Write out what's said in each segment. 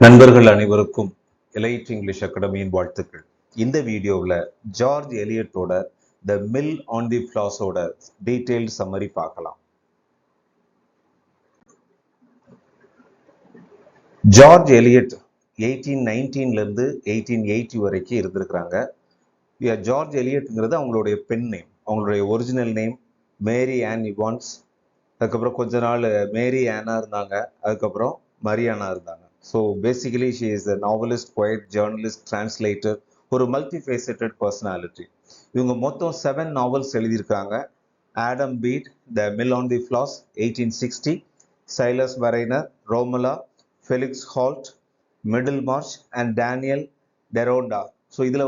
நண்பர்கள் அனைவருக்கும் elite English அகாடமியின் வாழ்த்துக்கள். இந்த வீடியோவில் ஜார்ஜ் எலியட்டோட த மில் ஆன் தி ஃப்ளாஸோட டீட்டெயில்டு சம்மரி பார்க்கலாம். ஜார்ஜ் எலியட் 1819 1880 வரைக்கும் இருந்திருக்கிறாங்க. ஜார்ஜ் எலியட்ங்கிறது அவங்களுடைய பென் நேம், அவங்களுடைய original name Mary Ann Evans. அதுக்கப்புறம் கொஞ்ச நாள் மேரி ஆனா இருந்தாங்க, அதுக்கப்புறம் மரியானா இருந்தாங்க. So basically she is a novelist, poet, journalist, translator, ஒரு மல்டிஃபேசட்டட் பர்சனாலிட்டி. இவங்க மொத்தம் 7 நாவல்ஸ் எழுதியிருக்காங்க. Adam Bede, the mill on the floss 1860, Silas Marner, Romola, Felix halt, middle March and Daniel Deronda. So இதில்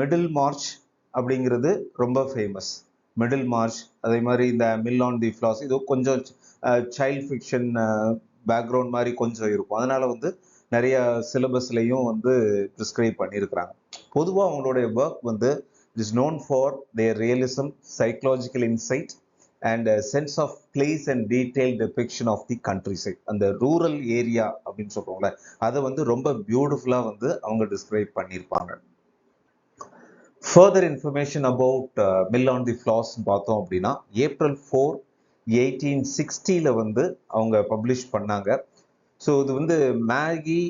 மிடில் மார்ச் அப்படிங்கிறது ரொம்ப famous. Middle March, அதே மாதிரி இந்த மில் ஆன் தி ஃப்ளாஸ், இது கொஞ்சம் சைல்ட் ஃபிக்ஷன் பேக்ரவுண்ட் மாதிரி கொஞ்சம் இருக்கும். அதனால நிறைய சிலபஸ்லையும் ப்ரிஸ்கிரைப் பண்ணியிருக்கிறாங்க. பொதுவாக அவங்களுடைய work is known for their realism, psychological insight and sense of place and detail depiction of the countryside. அந்த ரூரல் ஏரியா அப்படின்னு சொல்றோம்ல, அதை ரொம்ப பியூட்டிஃபுல்லாக அவங்க டிஸ்கிரைப் பண்ணியிருப்பாங்க. Further information about Mill on the Floss பார்த்தோம் அப்படின்னா, ஏப்ரல் 4 1860 அவங்க பப்ளிஷ் பண்ணாங்க. ஸோ இது மேகி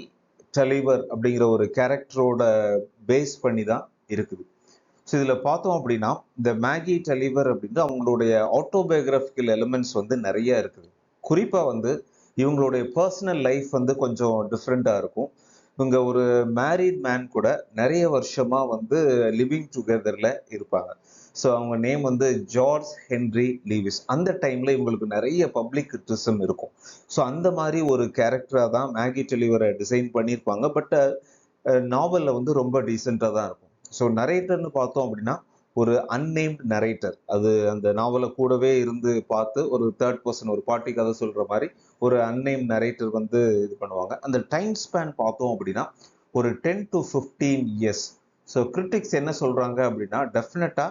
டலிவர் அப்படிங்கிற ஒரு கேரக்டரோட பேஸ் பண்ணி தான் இருக்குது. ஸோ இதில் பார்த்தோம் அப்படின்னா, இந்த மேகி டலிவர் அப்படின்ட்டு அவங்களுடைய ஆட்டோபயோகிராஃபிக்கல் எலிமெண்ட்ஸ் நிறைய இருக்குது. குறிப்பாக இவங்களுடைய பர்சனல் லைஃப் கொஞ்சம் டிஃப்ரெண்ட்டாக இருக்கும். இவங்க ஒரு மேரிட் மேன் கூட நிறைய வருஷமா லிவிங் டுகெதர்ல இருப்பாங்க. ஸோ அவங்க நேம் ஜார்ஜ் ஹென்ரி லீவிஸ். அந்த டைம்ல இவங்களுக்கு நிறைய பப்ளிக் கிரிட்டிசிசம் இருக்கும். ஸோ அந்த மாதிரி ஒரு கேரக்டரா தான் மேகி டெலிவரை டிசைன் பண்ணியிருப்பாங்க. பட் நாவல்ல ரொம்ப டீசெண்டாக தான் இருக்கும். ஸோ நரேட்டர்னு பார்த்தோம் அப்படின்னா, ஒரு அன்னேம்டு நரேட்டர், அது அந்த நாவலை கூடவே இருந்து பார்த்து ஒரு தேர்ட் பர்சன், ஒரு பாட்டி கதை சொல்ற மாதிரி ஒரு அன்னேம் நரேட்டர் இது பண்ணுவாங்க. அந்த டைம் ஸ்பேன் பார்த்தோம் அப்படின்னா ஒரு 10 to 15 இயர்ஸ். ஸோ கிரிட்டிக்ஸ் என்ன சொல்றாங்க அப்படின்னா, டெஃபினட்டா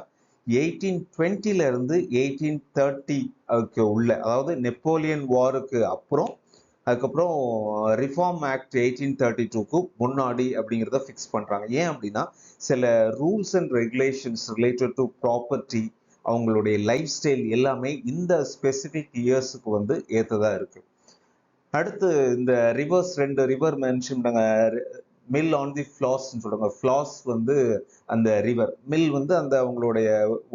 1820 இருந்து 1830 அதுக்கு உள்ள, அதாவது நெப்போலியன் வாருக்கு அப்புறம், அதுக்கப்புறம் ரிஃபார்ம் ஆக்ட் 1832க்கு முன்னாடி அப்படிங்கிறத ஃபிக்ஸ் பண்றாங்க. ஏன் அப்படின்னா, சில rules and regulations related to property, அவங்களுடைய லைஃப் ஸ்டைல் எல்லாமே இந்த ஸ்பெசிபிக் இயர்ஸுக்கு ஏற்றதா இருக்கு. அடுத்து இந்த ரிவர்ஸ், 2 ரிவர் மென்ஷன் பண்ணாங்க. மில் ஆன் தி ஃப்ளாஸ் சொல்றாங்க. ஃப்ளாஸ் அந்த ரிவர், மில் அந்த அவங்களுடைய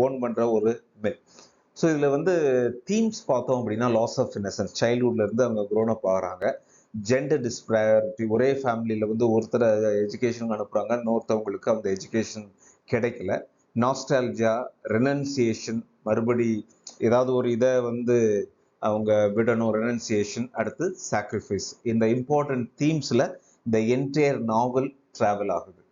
ஓன் பண்ற ஒரு மில். ஸோ இதுல தீம்ஸ் பார்த்தோம் அப்படின்னா, லாஸ் ஆஃப் இன்னசென்ஸ், சைல்ட்ஹுட்ல இருந்து அவங்க க்ரோன் அப் ஆகிறாங்க. ஜெண்டர் டிஸ்பிராரிட்டி, ஒரே ஃபேமிலியில ஒருத்தரை எஜுகேஷன் அனுப்புறாங்க, இன்னொருத்தவங்களுக்கு அந்த எஜுகேஷன் கிடைக்கல. நாஸ்டால்ஜியா, ரெனன்சியேஷன், மறுபடி ஏதாவது ஒரு இதை அவங்க விடணும், ரெனன்சியேஷன். அடுத்து சாக்ரிஃபைஸ். இந்த இம்பார்ட்டன்ட் தீம்ஸ்ல இந்த என்டையர் நாவல் டிராவல் ஆகுது.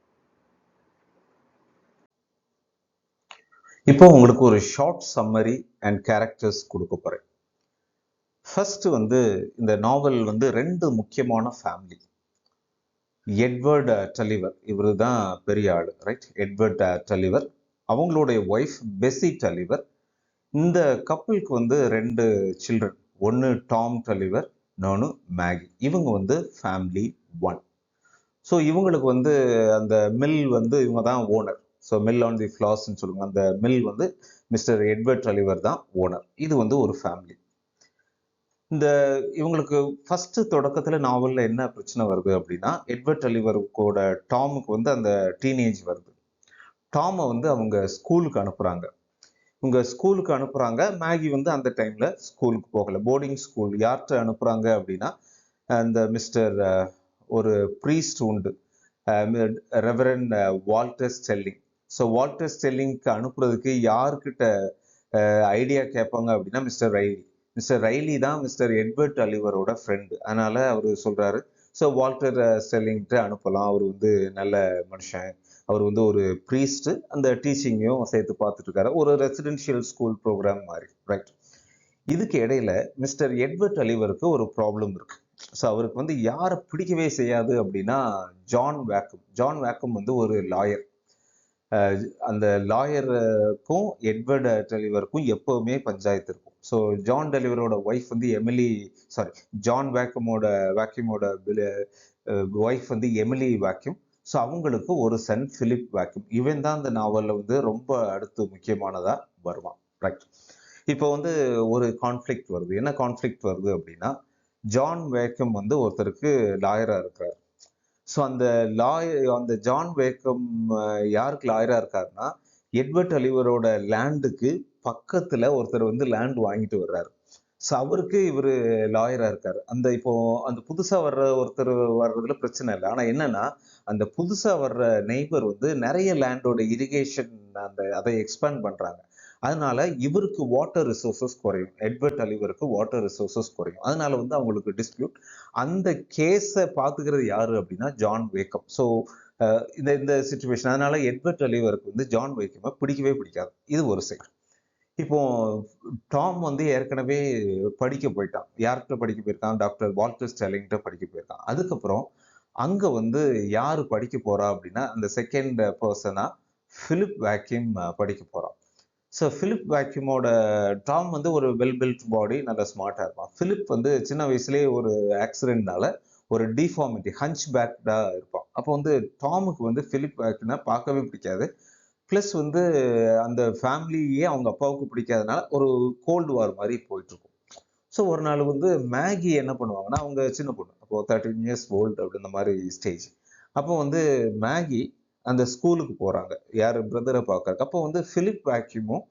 இப்போ உங்களுக்கு ஒரு ஷார்ட் சம்மரி அண்ட் கேரக்டர்ஸ் கொடுக்க போறேன். ஃபர்ஸ்ட் இந்த நாவல் 2 முக்கியமான ஃபேமிலி. எட்வர்ட் டலிவர், இவரு தான் பெரிய ஆளு, ரைட்? எட்வர்ட் டலிவர், அவங்களுடைய ஒய்ஃப் பெசி டலிவர். இந்த கப்பலுக்கு 2 சில்ட்ரன், ஒன்று டாம் டலிவர், இன்னொன்று மேகி. இவங்க ஃபேமிலி 1. ஸோ இவங்களுக்கு அந்த மில் இவங்க தான் owner. So mill on the ஃப்ளாஸ்ன்னு சொல்லுவாங்க. அந்த மில் மிஸ்டர் எட்வர்ட் டலிவர் தான் ஓனர். இது ஒரு ஃபேமிலி. இந்த இவங்களுக்கு ஃபர்ஸ்ட் தொடக்கத்தில் நாவலில் என்ன பிரச்சனை வருது அப்படின்னா, எட்வர்ட் டலிவருக்கோட டாமுக்கு அந்த டீனேஜ் வருது. டாமை அவங்க ஸ்கூலுக்கு அனுப்புகிறாங்க. இவங்க ஸ்கூலுக்கு அனுப்புகிறாங்க. மேகி அந்த டைமில் ஸ்கூலுக்கு போகலை, போர்டிங் ஸ்கூல். யார்கிட்ட அனுப்புகிறாங்க அப்படின்னா, அந்த மிஸ்டர் ஒரு ப்ரீஸ்ட் உண்டு, ரெவரண்ட் வால்டர் ஸ்டெல்லிங். ஸோ வால்டர் ஸ்டெல்லிங்க்கு அனுப்புறதுக்கு யார்கிட்ட ஐடியா கேட்பாங்க அப்படின்னா, மிஸ்டர் ரைலி. மிஸ்டர் ரைலி தான் மிஸ்டர் எட்வர்ட் டலிவரோட ஃப்ரெண்டு. அதனால அவர் சொல்றாரு, ஸோ வால்டர் ஸ்டெல்லிங்கிட்ட அனுப்பலாம், அவர் நல்ல மனுஷன், அவர் ஒரு ப்ரீஸ்ட், அந்த டீச்சிங்கையும் சேர்த்து பார்த்துட்டு இருக்காரு, ஒரு ரெசிடென்ஷியல் ஸ்கூல் ப்ரோக்ராம் மாதிரி, ரைட்? இதுக்கு இடையில மிஸ்டர் எட்வர்ட் டலிவருக்கு ஒரு ப்ராப்ளம் இருக்கு. ஸோ அவருக்கு யாரை பிடிக்கவே செய்யாது அப்படின்னா, ஜான் வேக்கம். ஜான் வேக்கம் ஒரு லாயர். அந்த லாயருக்கும் எட்வர்ட் டெலிவருக்கும் எப்பவுமே பஞ்சாயத்து இருக்கும். ஸோ ஜான் டெலிவரோட ஒய்ஃப் வந்து எமிலி, சாரி, ஜான் வேக்யூமோட ஒய்ஃப் வந்து எமிலி வேக்யூம். ஸோ அவங்களுக்கு ஒரு சன் பிலிப் வேக்யூம். இவன் தான் அந்த நாவலில் வந்து ரொம்ப அடுத்து முக்கியமானதா வருவான். ரைட். இப்போ வந்து ஒரு கான்ஃப்ளிக்ட் வருது. என்ன கான்ஃப்ளிக்ட் வருது அப்படின்னா, ஜான் வேக்கம் வந்து ஒருத்தருக்கு லாயரா இருக்கிறார். ஸோ அந்த ஜான் வேக்கம் யாருக்கு லாயரா இருக்காருன்னா, எட்வர்ட் அலிவரோட லேண்டுக்கு பக்கத்துல ஒருத்தர் வந்து லேண்ட் வாங்கிட்டு வர்றாரு. ஸோ அவருக்கு இவரு லாயரா இருக்காரு. அந்த புதுசா வர்ற ஒருத்தர் வர்றதுல பிரச்சனை இல்லை. ஆனா என்னன்னா, அந்த புதுசா வர்ற நெய்பர் வந்து நிறைய லேண்டோட இரிகேஷன் அதை எக்ஸ்பேண்ட் பண்றாங்க. அதனால இவருக்கு வாட்டர் ரிசோர்சஸ் குறையும். எட்வர்ட் அலிவருக்கு வாட்டர் ரிசோர்சஸ் குறையும். அதனால வந்து அவங்களுக்கு டிஸ்பியூட். அந்த கேஸை பாத்துக்கிறது யாரு அப்படின்னா ஜான் வேக்கம். ஸோ இந்த இந்த சுச்சுவேஷன், அதனால எட்வர்ட் அலிவருக்கு வந்து ஜான் வேக்கமை பிடிக்கவே பிடிக்காது. இது ஒரு சைடு. இப்போ டாம் வந்து ஏற்கனவே படிக்க போயிட்டான். யார்கிட்ட படிக்க போயிருக்கான்? டாக்டர் வால்டர் ஸ்டெர்லிங்கிட்ட படிக்க போயிருக்கான். அதுக்கப்புறம் அங்க வந்து யாரு படிக்க போறா அப்படின்னா, அந்த செகண்ட் பர்சனா பிலிப் வேக்யூம் படிக்க போறான். ஸோ பிலிப் வேக்யூமோட டாம் வந்து ஒரு வெல் பில்ட் பாடி, நல்ல ஸ்மார்ட்டா இருப்பான். பிலிப் வந்து சின்ன வயசுலேயே ஒரு ஆக்சிடென்ட்னால ஒரு டிஃபார்மிட்டி, ஹஞ்ச் பேக்டா இருப்பான். அப்போ வந்து டாமுக்கு வந்து பிலிப் வேக்யூம்னா பார்க்கவே பிடிக்காது. ப்ளஸ் வந்து அந்த ஃபேமிலியே அவங்க அப்பாவுக்கு பிடிக்காதனால ஒரு கோல்டு வார் மாதிரி போயிட்டு இருக்கும். ஸோ ஒரு நாள் வந்து மேகி என்ன பண்ணுவாங்கன்னா, அவங்க சின்ன பொண்ணு, அப்போ 13 இயர்ஸ் ஓல்டு அப்படின்ற மாதிரி ஸ்டேஜ். அப்போ வந்து மேகி அந்த ஸ்கூலுக்கு போறாங்க, யார் பிரதரை பார்க்கறக்கு. அப்போ வந்து பிலிப் வேக்யூமும்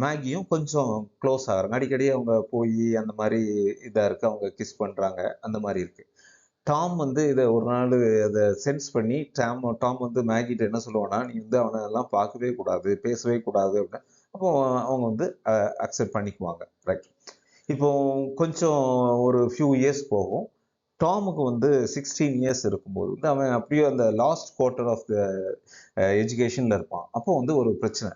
மேகியும் கொஞ்சம் க்ளோஸ் ஆகிறாங்க. அடிக்கடி அவங்க போய் அந்த மாதிரி இதாக இருக்கு, அவங்க கிஸ் பண்றாங்க, அந்த மாதிரி இருக்கு. டாம் வந்து இதை ஒரு நாள் அதை சென்ஸ் பண்ணி டாம் வந்து மேகிட்ட என்ன சொல்லுவானா, நீ வந்து அவனை எல்லாம் பார்க்கவே கூடாது, பேசவே கூடாது அப்படின்னு. அப்போ அவங்க வந்து அக்செப்ட் பண்ணிக்குவாங்க. ரைட். இப்போ கொஞ்சம் ஒரு ஃபியூ இயர்ஸ் போகும். டாமுக்கு வந்து 16 இயர்ஸ் இருக்கும்போது வந்து அவன் அப்படியே அந்த லாஸ்ட் குவார்டர் ஆஃப் த எஜுகேஷன்ல இருப்பான். அப்போ வந்து ஒரு பிரச்சனை.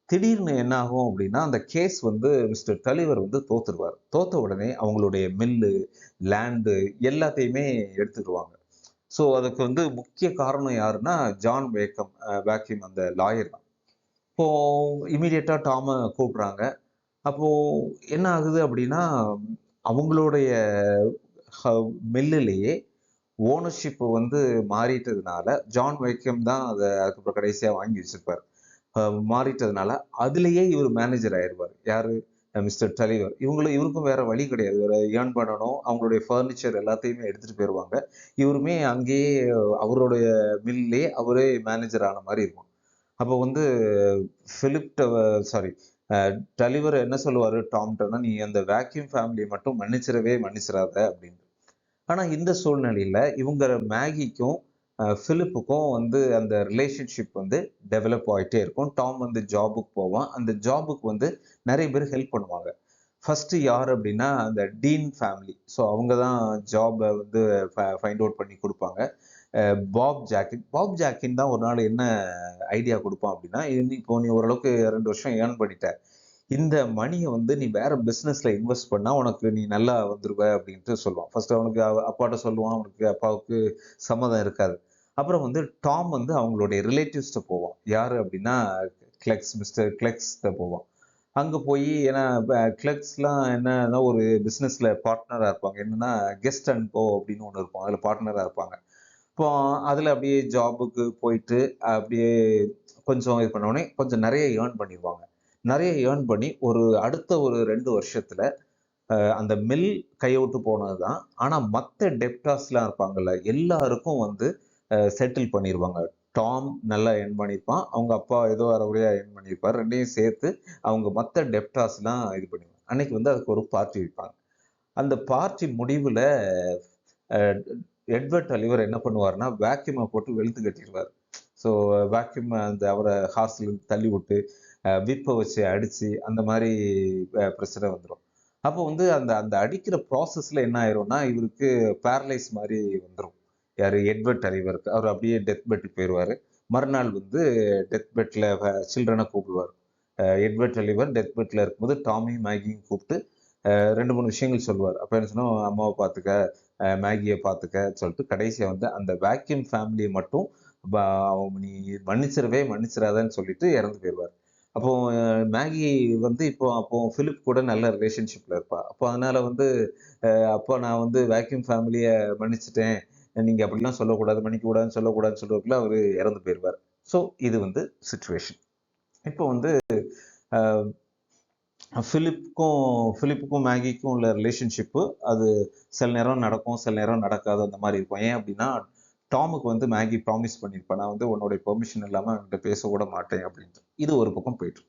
திடீர்னு என்ன ஆகும் அப்படின்னா, அந்த கேஸ் வந்து மிஸ்டர் டலிவர் வந்து தோத்துருவார். தோத்த உடனே அவங்களுடைய மில்லு, லேண்டு எல்லாத்தையுமே எடுத்துடுவாங்க. ஸோ அதுக்கு வந்து முக்கிய காரணம் யாருன்னா ஜான் வேக்யூம் அந்த லாயர் தான். இப்போ இமீடியட்டா டாம கூப்பிடுறாங்க. அப்போ என்ன ஆகுது அப்படின்னா, அவங்களுடைய மில்லுலேயே ஓனர்ஷிப் வந்து மாறிட்டதுனால, ஜான் வேக்யூம் தான் அதை அதுக்கப்புறம் கடைசியா வாங்கி வச்சிருப்பார். மாறிட்டதுனால அதுலேயே இவர் மேனேஜர் ஆயிடுவார். யாரு? மிஸ்டர் டலிவர். இவருக்கும் வேற வழி கிடையாது. வேற ஏர்ன் பண்ணணும். அவங்களுடைய ஃபர்னிச்சர் எல்லாத்தையுமே எடுத்துட்டு போயிடுவாங்க. இவருமே அங்கேயே அவருடைய மில்லே அவரே மேனேஜர் ஆன மாதிரி இருக்கும். அப்போ வந்து பிலிப் சாரி டலிவர் என்ன சொல்லுவாரு டாம்டனா, நீ அந்த வேக்யூம் ஃபேமிலியை மட்டும் மன்னிச்சிடாத அப்படின்னு. ஆனா இந்த சூழ்நிலையில இவங்க மேகிக்கும் பிலிப்புக்கும் வந்து அந்த ரிலேஷன்ஷிப் வந்து டெவலப் ஆகிட்டே இருக்கும். டாம் வந்து ஜாபுக்கு போவான். அந்த ஜாபுக்கு வந்து நிறைய பேர் ஹெல்ப் பண்ணுவாங்க. ஃபர்ஸ்ட் யார் அப்படின்னா அந்த டீன் ஃபேமிலி. ஸோ அவங்க தான் ஜாபை வந்து ஃபைண்ட் அவுட் பண்ணி கொடுப்பாங்க. பாப் ஜாக்கின் தான் ஒரு நாள் என்ன ஐடியா கொடுப்பான் அப்படின்னா, இப்போ நீ ஓரளவுக்கு 2 வருஷம் ஏர்ன் பண்ணிட்ட, இந்த மணியை வந்து நீ வேற பிஸ்னஸ்ல இன்வெஸ்ட் பண்ணா உனக்கு நீ நல்லா வந்துருவ அப்படின்ட்டு சொல்லுவான். ஃபர்ஸ்ட் அவனுக்கு அப்பாட்ட சொல்லுவான். அவனுக்கு அப்பாவுக்கு சம்மதம் இருக்காது. அப்புறம் வந்து டாம் வந்து அவங்களுடைய ரிலேட்டிவ்ஸ்ட போவான். யாரு அப்படின்னா மிஸ்டர் கிளெக்ஸ்ட போவான். அங்க போய், ஏன்னா கிளெக்ஸ்லாம் என்னன்னா ஒரு பிசினஸ்ல பார்ட்னரா இருப்பாங்க. என்னன்னா கெஸ்ட் அண்ட் கோ அப்படின்னு ஒன்று இருக்கும், அதுல பார்ட்னரா இருப்பாங்க. இப்போ அதுல அப்படியே ஜாபுக்கு போயிட்டு அப்படியே கொஞ்சம் இது பண்ண உடனே கொஞ்சம் நிறைய ஏர்ன் பண்ணிடுவாங்க. நிறைய ஏர்ன் பண்ணி அடுத்த ஒரு 2 வருஷத்துல அந்த மில் கைவிட்டு போனதுதான். ஆனா மத்த டெப்டாஸ்லாம் இருப்பாங்கல்ல, எல்லாருக்கும் வந்து செட்டில் பண்ணிடுவாங்க. டாம் நல்லா ஏர்ன் பண்ணியிருப்பான். அவங்க அப்பா ஏதோ அரைகுறையா ஏர்ன் பண்ணியிருப்பார். ரெண்டையும் சேர்த்து அவங்க மத்த டெப்டாஸ்லாம் இது பண்ணிடுவாங்க. அன்னைக்கு வந்து அதுக்கு ஒரு பார்ட்டி வைப்பாங்க. அந்த பார்ட்டி முடிவுல எட்வர்ட் அலிவர் என்ன பண்ணுவாருன்னா, வேக்யூமை போட்டு வெளுத்து கட்டிடுவார். ஸோ வேக்யூம் அந்த அவரை ஹார்ஸ்ல தள்ளி விட்டு விப்பை வச்சு அடிச்சு அந்த மாதிரி பிரச்சனை வந்துடும். அப்போ வந்து அந்த அந்த அடிக்கிற ப்ராசஸ்ல என்ன ஆயிரும்னா, இவருக்கு பேரலைஸ் மாதிரி வந்துடும். யாரு? எட்வர்ட் அலிவருக்கு. அவர் அப்படியே டெத் பெட்டுக்கு போயிடுவாரு. மறுநாள் வந்து டெத் பெட்ல சில்ட்ரனை கூப்பிடுவார். எட்வர்ட் அலிவர் டெத் பெட்ல இருக்கும்போது டாமியும் மேகியும் கூப்பிட்டு 2 3 விஷயங்கள் சொல்லுவார். அப்ப என்ன சொன்னா, அம்மாவை பார்த்துக்க, மேகியை பார்த்துக்க சொல்லிட்டு கடைசியா வந்து அந்த வேக்யூம் ஃபேமிலியை மட்டும் நீ மன்னிச்சிடாதன்னு சொல்லிட்டு இறந்து போயிடுவார். அப்போ மேகி வந்து அப்போ பிலிப் கூட நல்ல ரிலேஷன்ஷிப்ல இருப்பா. அப்போ அதனால வந்து அப்போ நான் வந்து வேக்யூம் ஃபேமிலியை மன்னிச்சிட்டேன், நீங்க அப்படிலாம் சொல்லக்கூடாது, மன்னிக்க கூடாதுன்னு சொல்லக்கூடாதுன்னு சொல்றதுக்குள்ள அவர் இறந்து போயிடுவார். ஸோ இது வந்து சுச்சுவேஷன். இப்போ வந்து பிலிப்புக்கும் மேகிக்கும் உள்ள ரிலேஷன்ஷிப்பு அது சில நேரம் நடக்கும், சில நேரம் நடக்காது, அந்த மாதிரி இருக்கும். ஏன் அப்படின்னா டாமுக்கு வந்து மேகி ப்ராமிஸ் பண்ணியிருப்பேன், நான் வந்து உன்னுடைய பெர்மிஷன் இல்லாமல் அவன்கிட்ட பேசக்கூட மாட்டேன் அப்படின்ட்டு. இது ஒரு பக்கம் போயிட்டு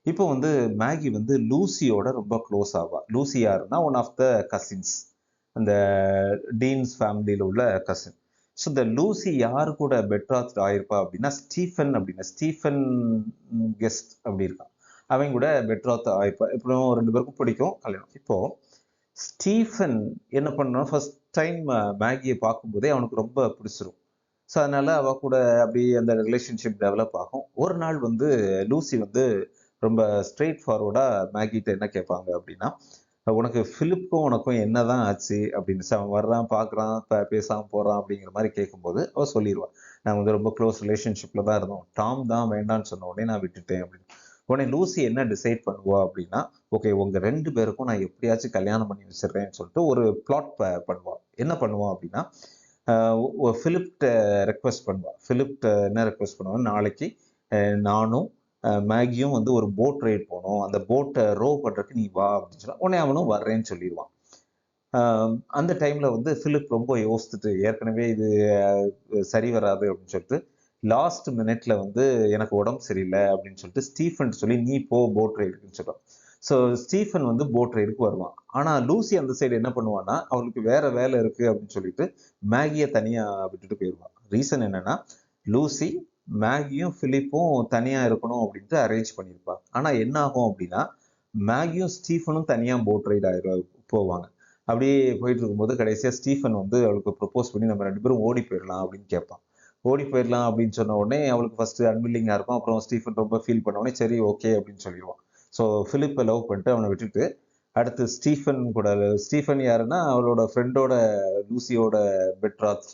இப்போ வந்து மேகி வந்து லூசியோட ரொம்ப க்ளோஸ் ஆவா. லூசி யாருன்னா ஒன் ஆஃப் த கசின்ஸ், அந்த டீன்ஸ் ஃபேமிலியில் உள்ள கசின். ஸோ இந்த லூசி யாரு கூட பெட்ராத் ஆயிருப்பா அப்படின்னா ஸ்டீஃபன் கெஸ்ட் அப்படி இருக்கான், அவங்க கூட பெட்ராத் ஆயிருப்பா. இப்போ 2 பேருக்கும் பிடிக்கும், கல்யாணம். இப்போ ஸ்டீஃபன் என்ன பண்ணா, ஃபர்ஸ்ட் டைம் மேகியை பார்க்கும்போதே அவனுக்கு ரொம்ப பிடிச்சிரும். ஸோ அதனால அவ கூட அப்படி அந்த ரிலேஷன்ஷிப் டெவலப் ஆகும். ஒரு நாள் வந்து லூசி வந்து ரொம்ப ஸ்ட்ரெயிட் ஃபார்வர்டா மேகிட்ட என்ன கேட்பாங்க அப்படின்னா, உனக்கு பிலிப்புக்கும் உனக்கும் என்னதான் ஆச்சு அப்படின்னு. அவன் வர்றான், பார்க்குறான், பேசாமல் போறான் அப்படிங்கிற மாதிரி கேட்கும்போது அவ சொல்லிடுவான், நாங்கள் வந்து ரொம்ப க்ளோஸ் ரிலேஷன்ஷிப்ல தான் இருந்தோம், டாம் தான் வேண்டான்னு சொன்ன உடனே நான் விட்டுட்டேன் அப்படின்னு. உடனே லூசி என்ன டிசைட் பண்ணுவா அப்படின்னா, ஓகே உங்க 2 பேருக்கும் நான் எப்படியாச்சும் கல்யாணம் பண்ணி வச்சிடுறேன்னு சொல்லிட்டு ஒரு பிளாட் பண்ணுவா. என்ன பண்ணுவா அப்படின்னா, பிலிப்ட ரெக்வஸ்ட் பண்ணுவா. பிலிப்ட என்ன ரெக்வஸ்ட் பண்ணுவா, நாளைக்கு நானும் மேகியும் வந்து ஒரு போட் ரைட் போனோம், அந்த போட்டை ரோ பண்றதுக்கு நீ வா அப்படின்னு சொன்னா உடனே அவனும் வர்றேன்னு சொல்லிடுவான். அந்த டைம்ல வந்து பிலிப் ரொம்ப யோசிச்சுட்டு, ஏற்கனவே இது சரி வராது அப்படின்னு சொல்லிட்டு லாஸ்ட் மினிட்ல வந்து எனக்கு உடம்பு சரியில்லை அப்படின்னு சொல்லிட்டு ஸ்டீஃபன் சொல்லி நீ போ போட் ரைடுக்குன்னு சொல்றான். ஸோ ஸ்டீஃபன் வந்து போட் ரைடுக்கு வருவான். ஆனா லூசி அந்த சைடு என்ன பண்ணுவான்னா, அவளுக்கு வேற வேலை இருக்கு அப்படின்னு சொல்லிட்டு மேகியை தனியா விட்டுட்டு போயிடுவான். ரீசன் என்னன்னா, லூசி மேகியும் பிலிப்பும் தனியா இருக்கணும் அப்படின்ட்டு அரேஞ்ச் பண்ணியிருப்பாங்க. ஆனா என்ன ஆகும் அப்படின்னா, மேகியும் ஸ்டீஃபனும் தனியா போட் ரைடு போவாங்க. அப்படியே போயிட்டு இருக்கும்போது கடைசியா ஸ்டீஃபன் வந்து அவளுக்கு ப்ரொப்போஸ் பண்ணி நம்ம 2 பேரும் ஓடி போயிடலாம் அப்படின்னு கேட்பான். ஓடி போயிடலாம் அப்படின்னு சொன்ன உடனே அவளுக்கு ஃபர்ஸ்ட் அன்வில்லிங்கா இருக்கும். அப்புறம் ஸ்டீஃபன் ரொம்ப ஃபீல் பண்ண உடனே சரி ஓகே அப்படின்னு சொல்லிடுவான். ஸோ பிலிப்பை லவ் பண்ணிட்டு அவனை விட்டுட்டு அடுத்து ஸ்டீஃபன் யாருன்னா அவளோட ஃப்ரெண்டோட லூசியோட பெட்ராத்.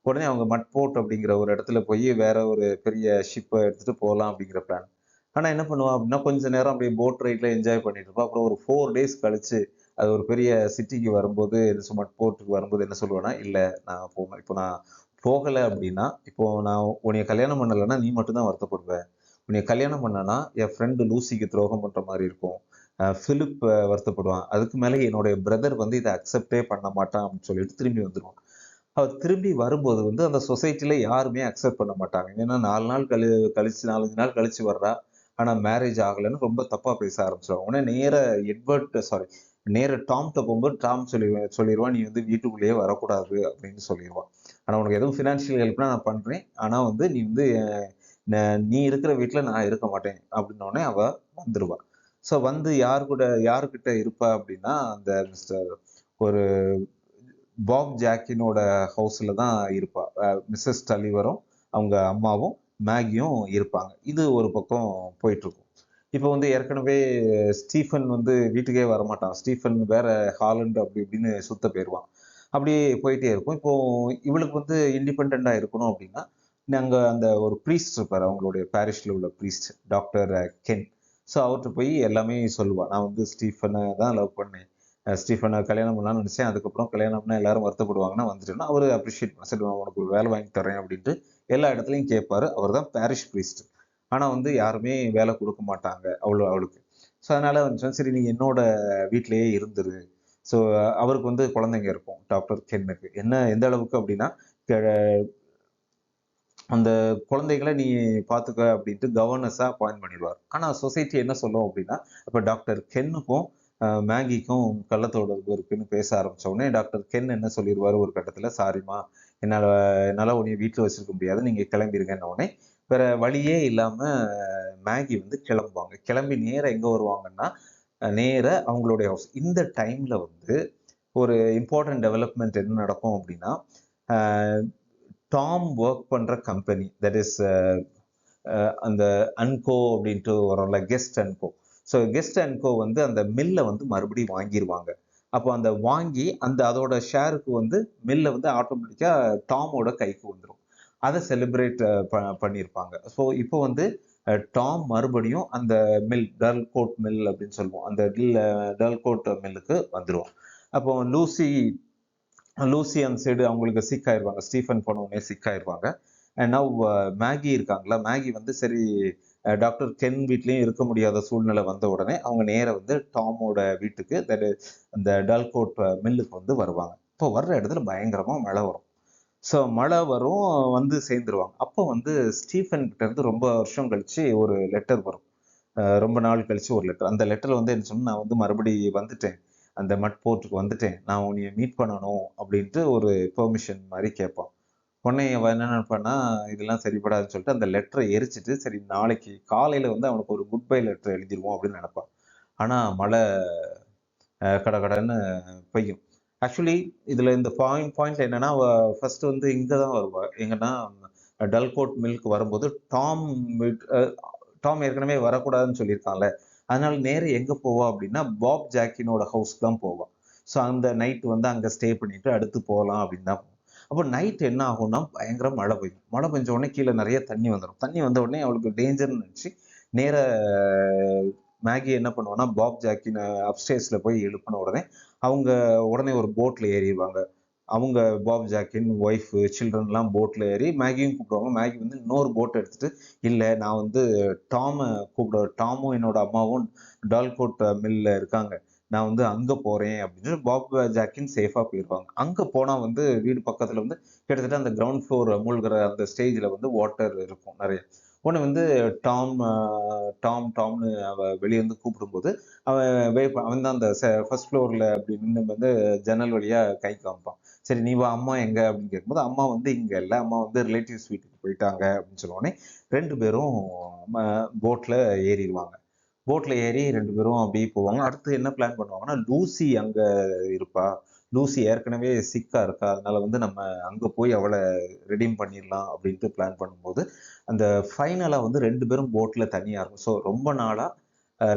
உடனே அவங்க மட்போர்ட் அப்படிங்கிற ஒரு இடத்துல போய் வேற ஒரு பெரிய ஷிப்பை எடுத்துட்டு போகலாம் அப்படிங்கிற பிளான். ஆனா என்ன பண்ணுவான் அப்படின்னா, கொஞ்ச நேரம் அப்படியே போட் ரைட்ல என்ஜாய் பண்ணிட்டு இருப்பான். அப்புறம் ஒரு 4 டேஸ் கழிச்சு அது ஒரு பெரிய சிட்டிக்கு வரும்போது, மட்போர்ட்டுக்கு வரும்போது என்ன சொல்லுவேன்னா, இல்ல நான் போவேன், இப்போ நான் போகல அப்படின்னா, இப்போ நான் உன்னைய கல்யாணம் பண்ணலைன்னா நீ மட்டும் தான் வருத்தப்படுவ. உன்னைய கல்யாணம் பண்ணனா என் ஃப்ரெண்டு லூசிக்கு துரோகம் பண்ற மாதிரி இருக்கும். பிலிப் வருத்தப்படுவான். அதுக்கு மேல என்னுடைய பிரதர் வந்து இதை அக்செப்டே பண்ண மாட்டான் அப்படின்னு சொல்லிட்டு திரும்பி வந்துருவான். அவர் திரும்பி வரும்போது வந்து அந்த சொசைட்டில யாருமே அக்செப்ட் பண்ண மாட்டாங்க. ஏன்னா 4 நாள் கழிச்சு 4, 5 நாள் கழிச்சு வர்றா. ஆனா மேரேஜ் ஆகலைன்னு ரொம்ப தப்பா பேச ஆரம்பிச்சிருவாங்க. உடனே நேர டாம்கிட்ட போகும்போது டாம் சொல்லிடுவான், நீ வந்து வீட்டுக்குள்ளேயே வரக்கூடாது அப்படின்னு சொல்லிடுவான். ஆனா உனக்கு எதுவும் ஃபினான்ஷியல் ஹெல்ப்னா நான் பண்றேன். ஆனா வந்து நீ வந்து நீ இருக்கிற வீட்டுல நான் இருக்க மாட்டேன் அப்படின்ன உடனே அவ வந்துருவா. ஸோ வந்து யாருக்கிட்ட இருப்பா அப்படின்னா, அந்த மிஸ்டர் ஒரு பாப் ஜாக்கினோட ஹவுஸ்ல தான் இருப்பா. மிஸ்ஸஸ் டலிவரும் அவங்க அம்மாவும் மேகியும் இருப்பாங்க. இது ஒரு பக்கம் போயிட்டு இருக்கும். இப்போ வந்து ஏற்கனவே ஸ்டீஃபன் வந்து வீட்டுக்கே வரமாட்டான். ஸ்டீஃபன் வேற ஹாலண்ட் அப்படி இப்படின்னு சுத்த போயிடுவான். அப்படியே போயிட்டே இருக்கும். இப்போ இவளுக்கு வந்து இண்டிபெண்டா இருக்கணும் அப்படின்னா, நாங்க அந்த ஒரு ப்ரீஸ்ட் இருப்பாரு, அவங்களுடைய பாரிஷ்ல உள்ள ப்ரீஸ்ட் டாக்டர் கென். ஸோ அவர்கிட்ட போய் எல்லாமே சொல்லுவா. நான் வந்து ஸ்டீஃபனை தான் லவ் பண்ணேன், ஸ்டீஃபனை கல்யாணம் பண்ணலாம்னு நினைச்சேன், அதுக்கப்புறம் கல்யாணம் பண்ணா எல்லாரும் வருத்தப்படுவாங்கன்னா வந்துட்டேன்னா அவரு அப்ரிஷியேட் பண்ண, சரி நான் உனக்கு ஒரு வேலை வாங்கி தரேன் அப்படின்ட்டு எல்லா இடத்துலையும் கேட்பாரு. அவர் தான் பாரிஷ் ப்ரீஸ்ட். ஆனா வந்து யாருமே வேலை கொடுக்க மாட்டாங்க அவளுக்கு. ஸோ அதனால வந்து சரி நீ என்னோட வீட்டிலேயே இருந்துரு. ஸோ அவருக்கு வந்து குழந்தைங்க இருக்கும் டாக்டர் கென்னுக்கு. எந்த அளவுக்கு அப்படின்னா, அந்த குழந்தைகளை நீ பார்த்துக்க அப்படின்ட்டு கவர்னஸா அப்பாயிண்ட் பண்ணிடுவார். ஆனா சொசைட்டி என்ன சொல்லும் அப்படின்னா, அப்ப டாக்டர் கென்னுக்கும் மேகிக்கும் கள்ளத்தொடர்பு இருக்குன்னு பேச ஆரம்பிச்ச உடனே டாக்டர் கென் என்ன சொல்லிடுவாரு ஒரு கட்டத்துல, சாரிம்மா என்னால உன்னைய வீட்டுல வச்சிருக்க முடியாது, நீங்க கிளம்பிருங்கன்ன உடனே வேற வழியே இல்லாம மேகி வந்து கிளம்புவாங்க. கிளம்பி நேரா எங்க வருவாங்கன்னா, நேர அவங்களுடைய ஹவுஸ். இந்த டைம்ல வந்து ஒரு இம்பார்ட்டன்ட் டெவலப்மெண்ட் என்ன நடக்கும் அப்படின்னா, டாம் ஒர்க் பண்ற கம்பெனி, தட் இஸ் அந்த அன்கோ அப்படின்ட்டு வரும்ல, guest and Co. So guest and Co வந்து அந்த மில்லை வந்து மறுபடியும் வாங்கிடுவாங்க. அப்போ அந்த வாங்கி அதோட ஷேருக்கு வந்து மில்லை வந்து ஆட்டோமேட்டிக்கா டாமோட கைக்கு வந்துடும். அதை செலிப்ரேட் பண்ணியிருப்பாங்க. ஸோ இப்போ வந்து டாம் மறுபடியும் அந்த டர்ல்கோட் மில் அப்படின்னு சொல்லுவோம், அந்த டர்ல்கோட் மில்லுக்கு வந்துருவோம். அப்போ லூசி லூசி அந்த சைடு அவங்களுக்கு சிக் ஆயிருவாங்க, ஸ்டீஃபன் போன உடனே சிக் ஆயிருவாங்க. அண்ட் நவ் மேகி இருக்காங்களா, மேகி வந்து சரி டாக்டர் கென் வீட்லேயும் இருக்க முடியாத சூழ்நிலை வந்த உடனே அவங்க நேர வந்து டாமோட வீட்டுக்கு அந்த டல்கோட் மில்லுக்கு வந்து வருவாங்க. இப்போ வர்ற இடத்துல பயங்கரமாக மழை வரும். ஸோ மழை வரும், வந்து சேர்ந்துருவாங்க. அப்போ வந்து ஸ்டீஃபன் கிட்ட இருந்து ரொம்ப வருஷம் கழிச்சு ஒரு லெட்டர் வரும். ரொம்ப நாள் கழிச்சு ஒரு லெட்டர். அந்த லெட்டர்ல வந்து என்ன சொன்னா, நான் வந்து மறுபடி வந்துட்டேன், அந்த மட் போர்ட்டுக்கு வந்துட்டேன், நான் உன்னைய மீட் பண்ணணும் அப்படின்ட்டு ஒரு பெர்மிஷன் மாதிரி கேட்பான். உடனே அவன் என்ன நினைப்பான்னா, இதெல்லாம் சரிப்படாதுன்னு சொல்லிட்டு அந்த லெட்டரை எரிச்சிட்டு, சரி நாளைக்கு காலையில வந்து அவனுக்கு ஒரு குட் பை லெட்டர் எழுதிருவோம் அப்படின்னு நினைப்பான். ஆனா மழை கடகடன்னு பெய்யும். ஆக்சுவலி இதுல இந்த பாயிண்ட் என்னன்னா, அவ ஃபர்ஸ்ட் வந்து இங்க தான் வருவா, எங்கன்னா டல்கோட் மில்க் வரும்போது டாம் ஏற்கனவே வரக்கூடாதுன்னு சொல்லியிருக்கான்ல, அதனால நேரம் எங்க போவா அப்படின்னா பாப் ஜாக்கினோட ஹவுஸ்க்கு தான் போவான். ஸோ அந்த நைட் வந்து அங்க ஸ்டே பண்ணிட்டு அடுத்து போகலாம் அப்படின்னு தான். அப்போ நைட் என்ன ஆகும்னா பயங்கர மழை பெய்யும். மழை பெஞ்ச உடனே கீழே நிறைய தண்ணி வந்துடும். தண்ணி வந்த உடனே அவளுக்கு டேஞ்சர்னு நினச்சி நேர மேகி என்ன பண்ணுவான்னா பாப் ஜாக்கின் அப்ஸ்டேர்ஸ்ல போய் எழுப்பின உடனே அவங்க உடனே ஒரு போட்ல ஏறிடுவாங்க. அவங்க பாப் ஜாக்கின் ஒய்ஃப் சில்ட்ரன்லாம் போட்ல ஏறி மேகியும் கூப்பிடுவாங்க. மேகி வந்து இன்னொரு போட் எடுத்துட்டு, இல்லை நான் வந்து டாமும் என்னோட அம்மாவும் டால்கோட் மில்ல இருக்காங்க, நான் வந்து அங்க போறேன் அப்படின்னு பாப் ஜாக்கின் சேஃபா போயிடுவாங்க. அங்க போனா வந்து வீடு பக்கத்துல வந்து கிட்டத்தட்ட அந்த கிரவுண்ட் ஃப்ளோர் மூழ்கிற அந்த ஸ்டேஜ்ல வந்து வாட்டர் இருக்கும் நிறைய. உடனே வந்து டாம் டாம்னு அவ வெளியே வந்து கூப்பிடும்போது அவன் தான் அந்த ஃபர்ஸ்ட் ஃப்ளோர்ல அப்படி நின்று வந்து ஜன்னல் வழியா கை காமிப்பான். சரி நீ வா, அம்மா எங்க அப்படின்னு கேட்கும்போது அம்மா வந்து இங்க இல்லை, அம்மா வந்து ரிலேட்டிவ்ஸ் வீட்டுக்கு போயிட்டாங்க அப்படின்னு சொன்னோடனே ரெண்டு பேரும் போட்ல ஏறிடுவாங்க. போட்ல ஏறி ரெண்டு பேரும் அப்படியே போவாங்க. அடுத்து என்ன பிளான் பண்ணுவாங்கன்னா, லூசி அங்க இருப்பா, லூசி ஏற்கனவே சிக்கா இருக்கா, அதனால வந்து நம்ம அங்க போய் அவளை ரெடீம் பண்ணிடலாம் அப்படின்ட்டு பிளான் பண்ணும்போது அந்த ஃபைனலா வந்து ரெண்டு பேரும் போட்ல தனியா இருக்கும். ஸோ ரொம்ப நாளா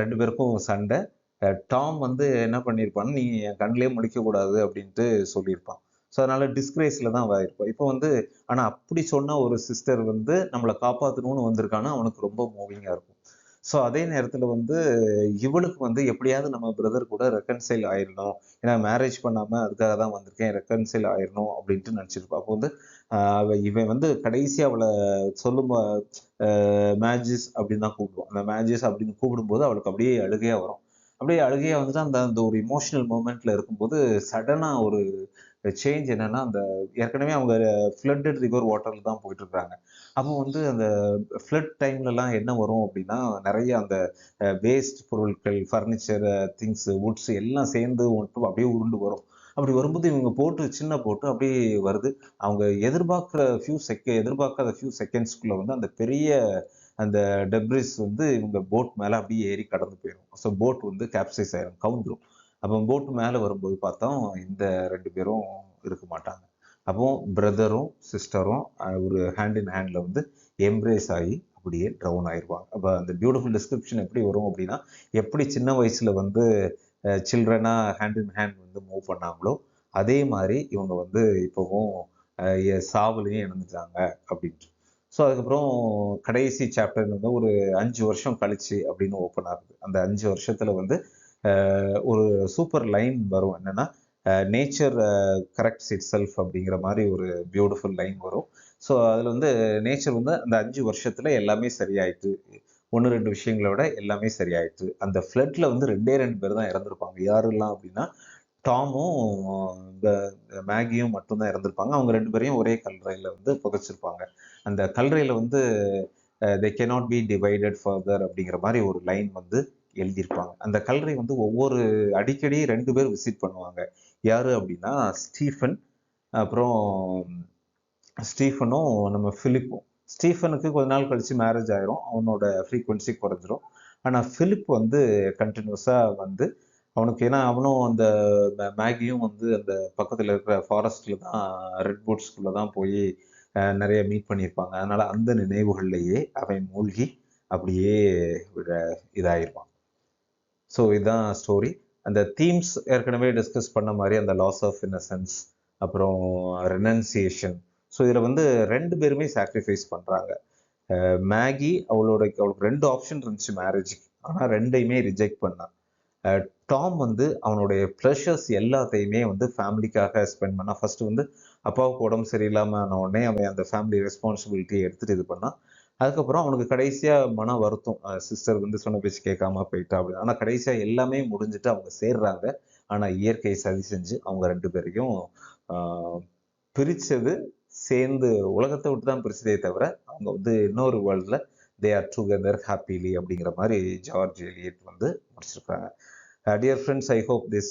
ரெண்டு பேருக்கும் சண்டை. டாம் வந்து என்ன பண்ணியிருப்பான்னு, நீ என் கண்ணிலே முழிக்க கூடாது அப்படின்ட்டு சொல்லியிருப்பான். ஸோ அதனால டிஸ்கிரேஸ்ல தான் அவ இருப்பான். இப்போ வந்து ஆனா அப்படி சொன்ன ஒரு சிஸ்டர் வந்து நம்மளை காப்பாற்றணும்னு வந்திருக்கானா அவனுக்கு ரொம்ப மூவிங்கா இருக்கும். ஸோ அதே நேரத்துல வந்து இவளுக்கு வந்து எப்படியாவது நம்ம பிரதர் கூட ரெக்கன்சைல் ஆயிடணும், ஏன்னா மேரேஜ் பண்ணாம அதுக்காக தான் வந்திருக்கேன், ரெக்கன்சைல் ஆயிடணும் அப்படின்ட்டு நினைச்சிருப்பா. அப்போ வந்து இவன் வந்து கடைசி அவளை சொல்லும் மேஜிஸ் அப்படின்னு தான் கூப்பிடுவான். அந்த மேஜிஸ் அப்படின்னு கூப்பிடும்போது அவளுக்கு அப்படியே அழுகையா வரும். அப்படியே அழுகையா வந்துட்டு அந்த அந்த ஒரு இமோஷனல் மூமெண்ட்ல இருக்கும்போது சடனா ஒரு சேஞ்ச் என்னன்னா, அந்த ஏற்கனவே அவங்க ஃப்ளட்டட் ரிவர் வாட்டர்ல தான் போயிட்டு இருக்காங்க. அப்போ வந்து அந்த ஃப்ளட் டைம்லலாம் என்ன வரும் அப்படின்னா, நிறைய அந்த வேஸ்ட் பொருட்கள், ஃபர்னிச்சர் திங்ஸ், வுட்ஸ் எல்லாம் சேர்ந்து மட்டும் அப்படியே உருண்டு வரும். அப்படி வரும்போது இவங்க போட்டு சின்ன போட்டு அப்படியே வருது. அவங்க எதிர்பார்க்காத ஃபியூ செகண்ட்ஸ்க்குள்ள வந்து அந்த பெரிய அந்த டெப்ரிஸ் வந்து இவங்க போட் மேல அப்படியே ஏறி கடந்து போயிடும். ஸோ போட் வந்து கேப்சைஸ் ஆயிரும், கவுந்துரும். அப்போ போட் மேல வரும்போது பார்த்தோம் இந்த ரெண்டு பேரும் இருக்க மாட்டாங்க. அப்போ பிரதரும் சிஸ்டரும் ஒரு ஹேண்ட் இன் ஹேண்ட்ல வந்து எம்ப்ரேஸ் ஆகி அப்படியே ட்ரவுன் ஆயிடுவாங்க. அப்போ அந்த பியூட்டிஃபுல் டிஸ்கிரிப்ஷன் எப்படி வரும் அப்படின்னா, எப்படி சின்ன வயசுல வந்து சில்ட்ரனா ஹேண்ட் இன் ஹேண்ட் வந்து மூவ் பண்ணாங்களோ அதே மாதிரி இவங்க வந்து இப்போவும் சாவுலையும் இணைஞ்சிட்டாங்க அப்படின்ட்டு. ஸோ அதுக்கப்புறம் கடைசி சாப்டர் வந்து ஒரு 5 வருஷம் கழிச்சு அப்படின்னு ஓப்பன் ஆகுது. அந்த 5 வருஷத்துல வந்து ஒரு சூப்பர் லைன் வரும். என்னன்னா, நேச்சர் கரெக்ட்ஸ் இட் செல்ஃப் அப்படிங்கிற மாதிரி ஒரு பியூட்டிஃபுல் லைன் வரும். ஸோ அதில் வந்து நேச்சர் வந்து அந்த 5 வருஷத்துல எல்லாமே சரியாயிட்டு, ஒன்று ரெண்டு விஷயங்களை விட எல்லாமே சரியாயிட்டு. அந்த ஃப்ளட்ல வந்து ரெண்டே ரெண்டு பேர் தான் இறந்துருப்பாங்க. யாரெல்லாம் அப்படின்னா, டாமும் இந்த மேகியும் மட்டும்தான் இறந்துருப்பாங்க. அவங்க ரெண்டு பேரையும் ஒரே கல்லறையில வந்து புதைச்சிருப்பாங்க. அந்த கல்லறையில வந்து they cannot be divided further அப்படிங்கிற மாதிரி ஒரு லைன் வந்து எழுதியிருப்பாங்க. அந்த கல்லறை வந்து அடிக்கடி ரெண்டு பேர் விசிட் பண்ணுவாங்க. யாரு அப்படின்னா ஸ்டீஃபன், அப்புறம் ஸ்டீஃபனும் நம்ம பிலிப்பும். ஸ்டீஃபனுக்கு கொஞ்ச நாள் கழிச்சு மேரேஜ் ஆயிரும், அவனோட ஃப்ரீக்வன்சி குறைஞ்சிரும். ஆனா பிலிப் வந்து கண்டினியூஸா வந்து அவனுக்கு, ஏன்னா அவனும் அந்த மேகியும் வந்து அந்த பக்கத்துல இருக்கிற ஃபாரஸ்ட்ல தான், ரெட் பூட்ஸ்குள்ள தான் போய் நிறைய மீட் பண்ணியிருப்பாங்க. அதனால அந்த நினைவுகள்லயே அவன் மூழ்கி அப்படியே இதாயிருப்பான். ஸோ இதுதான் ஸ்டோரி. அந்த தீம்ஸ் ஏற்கனவே டிஸ்கஸ் பண்ண மாதிரி அந்த லாஸ் ஆஃப் இன்னசென்ஸ், அப்புறம் ரெனன்சியேஷன், ஸோ இதில் வந்து 2 பேருமே சாக்ரிஃபைஸ் பண்ணுறாங்க. அவளுக்கு 2 ஆப்ஷன் இருந்துச்சு மேரேஜுக்கு, ஆனால் 2யுமே ரிஜெக்ட் பண்ணான். டாம் வந்து அவனுடைய ப்ளஷர்ஸ் எல்லாத்தையுமே வந்து ஃபேமிலிக்காக ஸ்பெண்ட் பண்ணான். ஃபர்ஸ்ட் வந்து அப்பாவுக்கு உடம்பு சரியில்லாமல் ஆன உடனே அவன் அந்த ஃபேமிலி ரெஸ்பான்சிபிலிட்டியை எடுத்துகிட்டு இது பண்ணான். அதுக்கப்புறம் அவனுக்கு கடைசியாக மன வருத்தம், சிஸ்டர் வந்து சொன்ன பேச்சு கேட்காம போயிட்டா அப்படின்னு. ஆனால் கடைசியாக எல்லாமே முடிஞ்சுட்டு அவங்க சேர்றாங்க. ஆனால் இயற்கை சதி செஞ்சு அவங்க 2 பேரையும் பிரித்தது. சேர்ந்து உலகத்தை விட்டு தான் பிரிச்சதே தவிர அவங்க வந்து இன்னொரு வேர்ல்டில் தே ஆர் டுகெதர் ஹாப்பிலி அப்படிங்கிற மாதிரி ஜார்ஜ் எலியட் வந்து முடிச்சிருக்காங்க. Dear friends, I hope this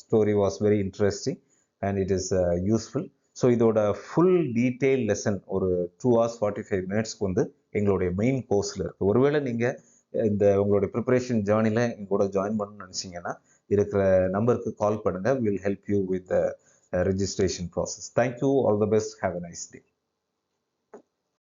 story was very interesting and it is useful. So இதோட ஃபுல் டீட்டெயில் லெசன் ஒரு 2 hours 45 மினிட்ஸ்க்கு வந்து எங்களுடைய மெயின் கோர்ஸில் இருக்குது. ஒருவேளை நீங்கள் இந்த உங்களுடைய ப்ரிப்பரேஷன் ஜேர்னியில் எங்க கூட ஜாயின் பண்ணணும்னு நினச்சிங்கன்னா இருக்கிற நம்பருக்கு கால் பண்ணுங்கள். Will help you with the registration process. Thank you. All the best. Have a nice day.